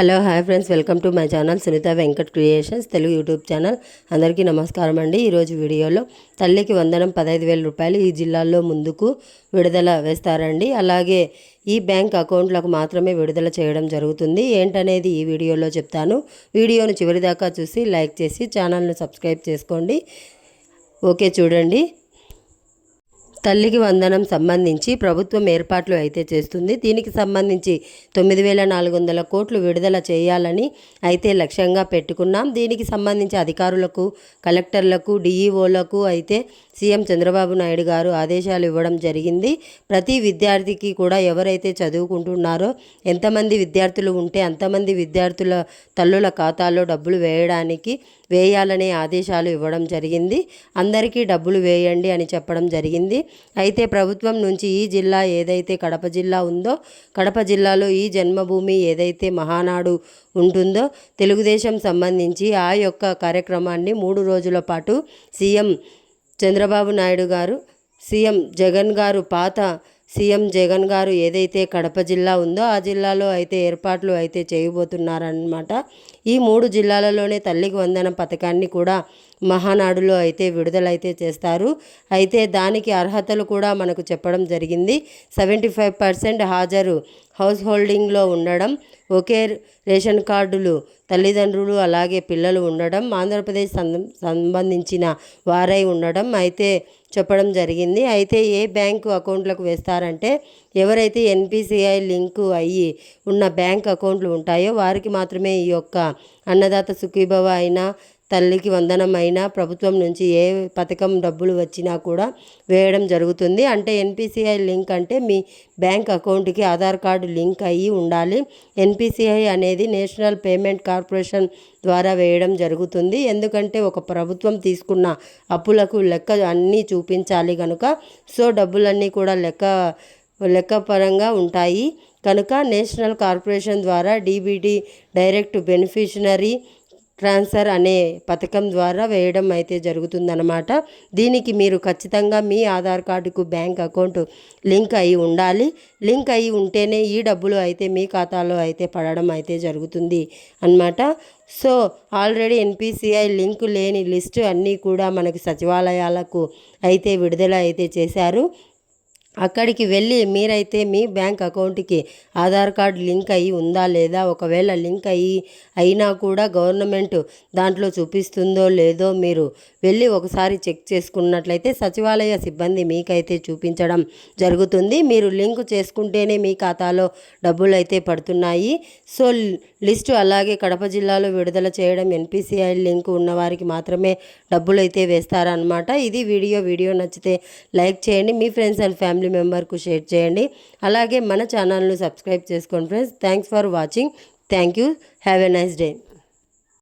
Hello hi friends, welcome to my channel Sunitha Venkat creations Telugu YouTube channel. అందరికీ నమస్కారం అండి. ఈరోజు వీడియోలో తల్లికి వందనం 15,000 రూపాయలు ఈ జిల్లాల్లో ముందుకు విడుదల వేస్తారండి. అలాగే ఈ బ్యాంక్ అకౌంట్లకు మాత్రమే విడుదల చేయడం జరుగుతుంది. ఏంటనేది ఈ వీడియోలో చెప్తాను. వీడియోను చివరిదాకా చూసి లైక్ చేసి ఛానల్ను సబ్స్క్రైబ్ చేసుకోండి. ఓకే, చూడండి. తల్లికి వందనం సంబంధించి ప్రభుత్వం ఏర్పాట్లు అయితే చేస్తుంది. దీనికి సంబంధించి 9,400 కోట్లు విడుదల చేయాలని అయితే లక్ష్యంగా పెట్టుకున్నాం. దీనికి సంబంధించి అధికారులకు, కలెక్టర్లకు, డిఈఓలకు అయితే సీఎం చంద్రబాబు నాయుడు గారు ఆదేశాలు ఇవ్వడం జరిగింది. ప్రతి విద్యార్థికి కూడా ఎవరైతే చదువుకుంటున్నారో, ఎంతమంది విద్యార్థులు ఉంటే అంతమంది విద్యార్థుల తల్లుల ఖాతాలో డబ్బులు వేయాలనే ఆదేశాలు ఇవ్వడం జరిగింది. అందరికీ డబ్బులు వేయండి అని చెప్పడం జరిగింది. అయితే ప్రభుత్వం నుంచి ఈ జిల్లా ఏదైతే కడప జిల్లా ఉందో, కడప జిల్లాలో ఈ జన్మభూమి ఏదైతే మహానాడు ఉంటుందో, తెలుగుదేశం సంబంధించి ఆ యొక్క కార్యక్రమాన్ని 3 రోజుల పాటు సీఎం చంద్రబాబు నాయుడు గారు, సీఎం జగన్ గారు ఏదైతే కడప జిల్లా ఉందో ఆ జిల్లాలో అయితే ఏర్పాట్లు అయితే చేయబోతున్నారన్నమాట. ఈ 3 జిల్లాలలోనే తల్లికి వందనం పథకాన్ని కూడా మహానాడులో అయితే విడుదలైతే చేస్తారు. అయితే దానికి అర్హతలు కూడా మనకు చెప్పడం జరిగింది. 75% హాజరు హౌస్ హోల్డింగ్లో ఉండడం, ఒకే రేషన్ కార్డులు తల్లిదండ్రులు అలాగే పిల్లలు ఉండడం, ఆంధ్రప్రదేశ్ సంబంధించిన వారై ఉండడం అయితే చెప్పడం జరిగింది. అయితే ఏ బ్యాంకు అకౌంట్లకు వేస్తారంటే, ఎవరైతే ఎన్పిసిఐ లింకు అయ్యి ఉన్న బ్యాంక్ అకౌంట్లు ఉంటాయో వారికి మాత్రమే ఈ యొక్క అన్నదాత సుఖీభవ అయినా, తల్లికి వందనం అయినా, ప్రభుత్వం నుంచి ఏ పథకం డబ్బులు వచ్చినా కూడా వేయడం జరుగుతుంది. అంటే ఎన్పిసిఐ లింక్ అంటే మీ బ్యాంక్ అకౌంట్కి ఆధార్ కార్డు లింక్ అయ్యి ఉండాలి. ఎన్పిసిఐ అనేది నేషనల్ పేమెంట్ కార్పొరేషన్ ద్వారా వేయడం జరుగుతుంది. ఎందుకంటే ఒక ప్రభుత్వం తీసుకున్న అప్పులకు లెక్క అన్నీ చూపించాలి కనుక, సో డబ్బులన్నీ కూడా లెక్కపరంగా ఉంటాయి కనుక నేషనల్ కార్పొరేషన్ ద్వారా డీబీటీ డైరెక్ట్ బెనిఫిషనరీ ట్రాన్స్ఫర్ అనే పథకం ద్వారా వేయడం అయితే జరుగుతుందన్నమాట. దీనికి మీరు ఖచ్చితంగా మీ ఆధార్ కార్డుకు బ్యాంక్ అకౌంట్ లింక్ అయి ఉండాలి. లింక్ అయి ఉంటేనే ఈ డబ్బులు అయితే మీ ఖాతాలో అయితే పడడం అయితే జరుగుతుంది అన్నమాట. సో ఆల్రెడీ ఎన్పిసిఐ లింక్ లేని లిస్టు అన్నీ కూడా మనకి సచివాలయాలకు అయితే విడుదల అయితే చేశారు. అక్కడికి వెళ్ళి మీరైతే మీ బ్యాంక్ అకౌంట్కి ఆధార్ కార్డు లింక్ అయ్యి ఉందా లేదా, ఒకవేళ లింక్ అయినా కూడా గవర్నమెంట్ దాంట్లో చూపిస్తుందో లేదో మీరు వెళ్ళి ఒకసారి చెక్ చేసుకున్నట్లయితే సచివాలయ సిబ్బంది మీకైతే చూపించడం జరుగుతుంది. మీరు లింక్ చేసుకుంటేనే మీ ఖాతాలో డబ్బులు అయితే పడుతున్నాయి. సో లిస్టు అలాగే కడప జిల్లాలో విడుదల చేయడం, ఎన్పిసిఐ లింక్ ఉన్నవారికి మాత్రమే డబ్బులు అయితే వేస్తారనమాట. ఇది వీడియో నచ్చితే లైక్ చేయండి, మీ ఫ్రెండ్స్ అండ్ ఫ్యామిలీ మెంబర్కు షేర్ చేయండి. అలాగే మన ఛానల్ను సబ్స్క్రైబ్ చేసుకోండి friends. Thanks for watching. Thank you. Have a nice day.